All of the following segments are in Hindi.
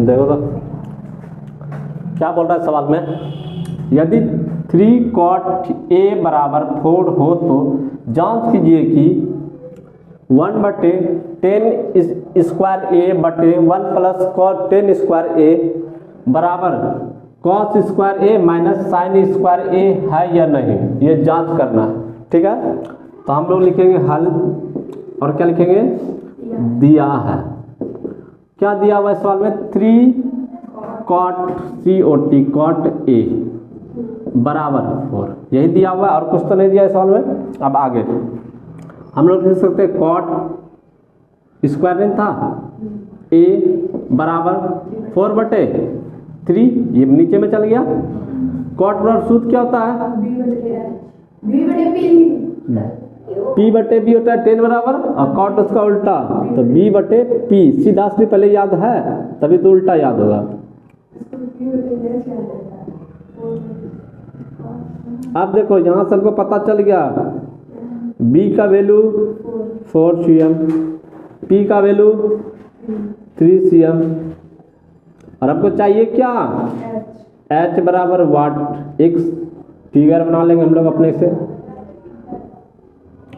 देखो तो क्या बोल रहा है सवाल में, यदि 3 cot A बराबर 4 हो तो जांच कीजिए कि 1/10 स्क्वायर A बटे 1 प्लस cot 10 स्क्वायर A बराबर cos square A minus sine square A है या नहीं, ये जांच करना है। ठीक है, तो हम लोग लिखेंगे हल और क्या लिखेंगे, दिया है। क्या दिया हुआ है सवाल में, 3 cot A बराबर 4, यही दिया हुआ है और कुछ तो नहीं दिया है सवाल में। अब आगे हम लोग लिख सकते हैं cot स्क्वायर नहीं था A बराबर 4/3, ये नीचे में चल गया। cot बराबर सूत्र क्या होता है, P/B होता है 10 बराबर, और cot उसका उल्टा, तो B/P सीधा से पहले याद है तभी तो उल्टा याद होगा। अब देखो यहाँ सबको पता चल गया, B का वैल्यू 4 cm, P का वैल्यू 3 cm, और हमको चाहिए क्या, H बराबर वाट। एक फिगर बना लेंगे हम लोग अपने से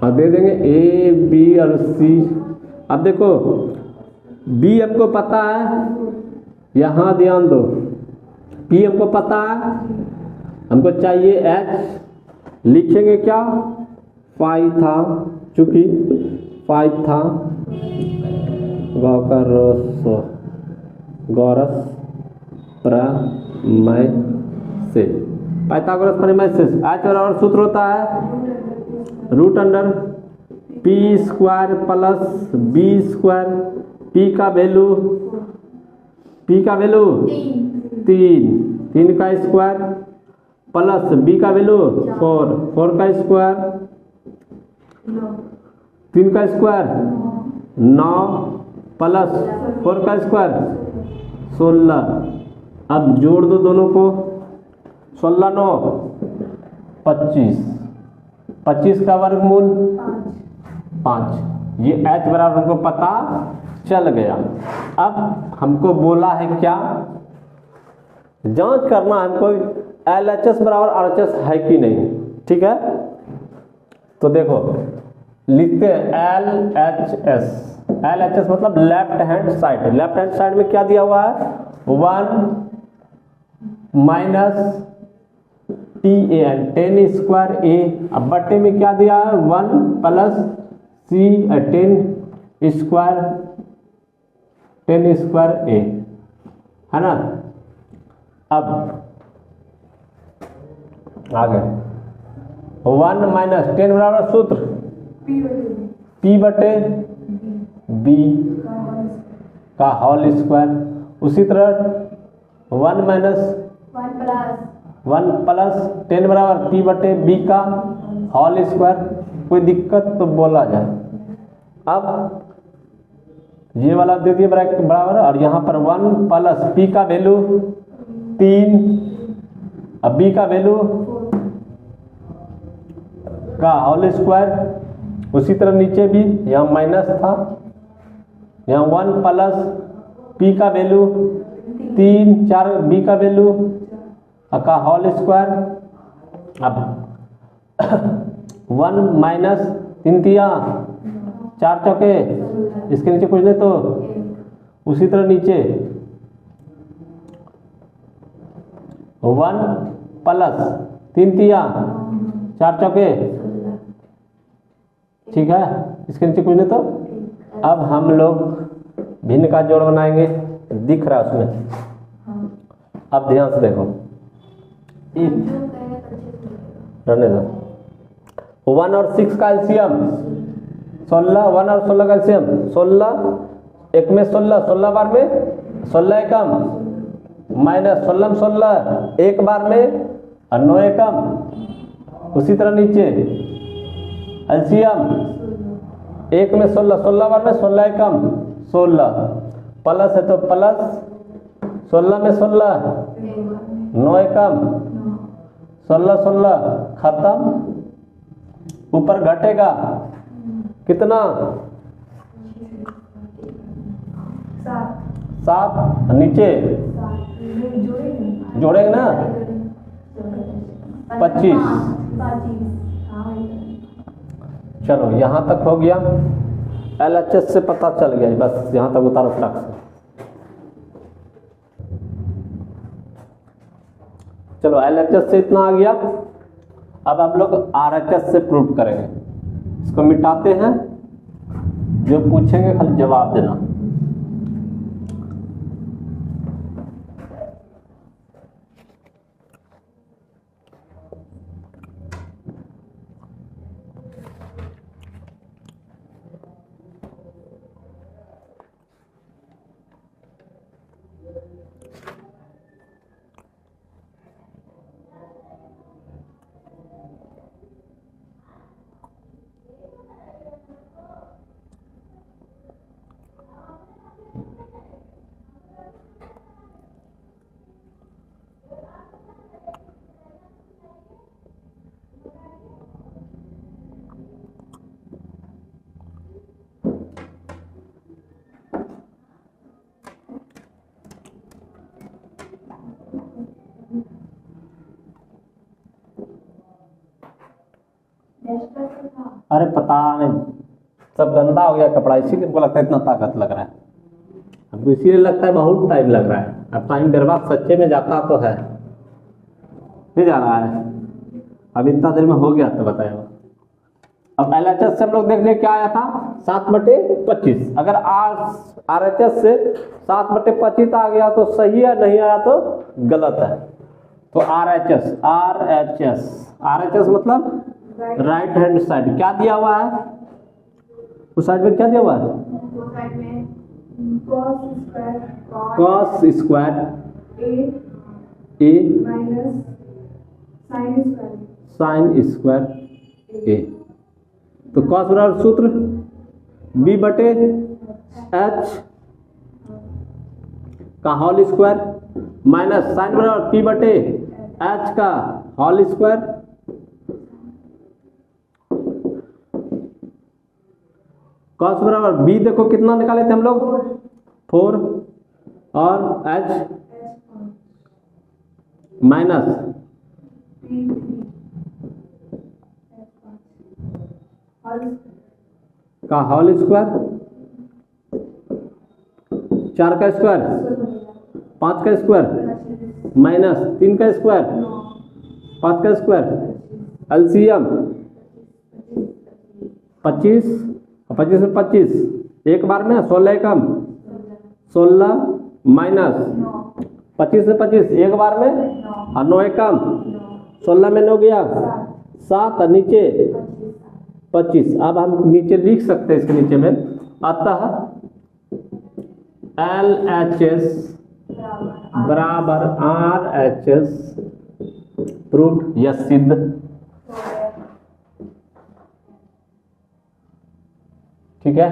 और दे देंगे A, B और C। अब देखो B हमको पता है, यहाँ ध्यान दो, P हमको पता है, हमको चाहिए H, लिखेंगे क्या, पाई था, चूंकि पाई था गौरस प्रमेय से, पाइथागोरस प्रमेय से H बराबर सूत्र होता है √P square plus B square, P का वैल्यू 3 का स्क्वायर प्लस B का वैल्यू 4 का स्क्वायर, 3 का स्क्वायर 9 प्लस 4 का स्क्वायर 16। अब जोड़ दो दोनों को, 16 9 25 का वर्गमूल 5। ये H बराबर हमको पता चल गया। अब हमको बोला है क्या, जांच करना है हमको LHS बराबर RHS है कि नहीं। ठीक है, तो देखो लिखते हैं LHS मतलब left hand side. Left hand side में क्या दिया हुआ है, 1 माइनस TAN 10 स्क्वायर A, अब बट्टे में क्या दिया है, 1 प्लस C 10 स्क्वायर A, है ना। अब आगे 1 माइनस 10 बराबर सूत्र P/B का होल स्क्वायर। उसी तरह 1 माइनस 1 प्लस 10 बराबर P/B का होल स्क्वायर। कोई दिक्कत तो बोला जाए। अब ये वाला दे दिए बराबर, और यहाँ पर 1 प्लस P का वैल्यू 3, अब B का वैल्यू का होल स्क्वायर। उसी तरह नीचे भी यहाँ माइनस था, यहाँ 1 प्लस P का वैल्यू 3, 4 B का वैल्यू का होल स्क्वायर। अब 1 माइनस 3 तिया 4 चौके, इसके नीचे कुछ नहीं तो उसी तरह नीचे 1 प्लस 3 तिया 4 चौके, ठीक है, इसके नीचे कुछ नहीं तो। अब हम लोग भिन्न का जोड़ बनाएंगे, दिख रहा है उसमें। अब ध्यान से देखो, रहने दो। 1 और 6 का एलसीएम 16, 1 और 16 का एलसीएम 16, एक में 16, 16 बार में 16 एकम माइनस 16 में 16 एक बार में और 9 एकम। उसी तरह नीचे एलसीएम 1 में 16, 16 बार में 16 एकम 16, प्लस है तो प्लस 16 में 16 9 एकम 16 16 खत्म। ऊपर घटेगा कितना 7 नीचे जोड़ेंगे ना 25। चलो यहाँ तक हो गया। LHS से पता चल गया, बस यहाँ तक उतारो फ्लक्स। चलो LHS से इतना आ गया। अब हम लोग RHS से प्रूव करेंगे। इसको मिटाते हैं, जो पूछेंगे खाली जवाब देना। अरे पता नहीं, सब गंदा हो गया कपड़ा, इसीलिए हमको लगता है इतना ताकत लग रहा है। हमको इसीलिए लगता है बहुत टाइम लग रहा है। अब टाइम बर्बाद सच्चे में जाता तो है, नहीं जा रहा है। अब इतना देर में हो गया तो बताया। अब LHS से हम लोग देख लें क्या आया था, 7/25। अगर RHS से 7/25 आ गया तो सही है, नहीं आया तो गलत है। तो RHS मतलब राइट हैंड साइड क्या दिया हुआ है, उस साइड में क्या दिया हुआ है, cos square A sine square A। तो cos बराबर सूत्र B/H का होल स्क्वायर माइनस साइन बराबर P/H का होल स्क्वायर। cos बराबर B देखो कितना निकाले थे हम लोग, 4 और H माइनस का होल स्क्वायर, 4 का स्क्वायर 5 का स्क्वायर माइनस 3 का स्क्वायर 5 का स्क्वायर, एलसीएम 25 में 25 एक बार में, 16 कम 16 माइनस 25 से 25 एक बार में, और 9 कम 16 में 9 गया 7 और नीचे 25। अब हम नीचे लिख सकते हैं, इसके नीचे में अतः LHS बराबर RHS प्रूव्ड, यह सिद्ध। ठीक है।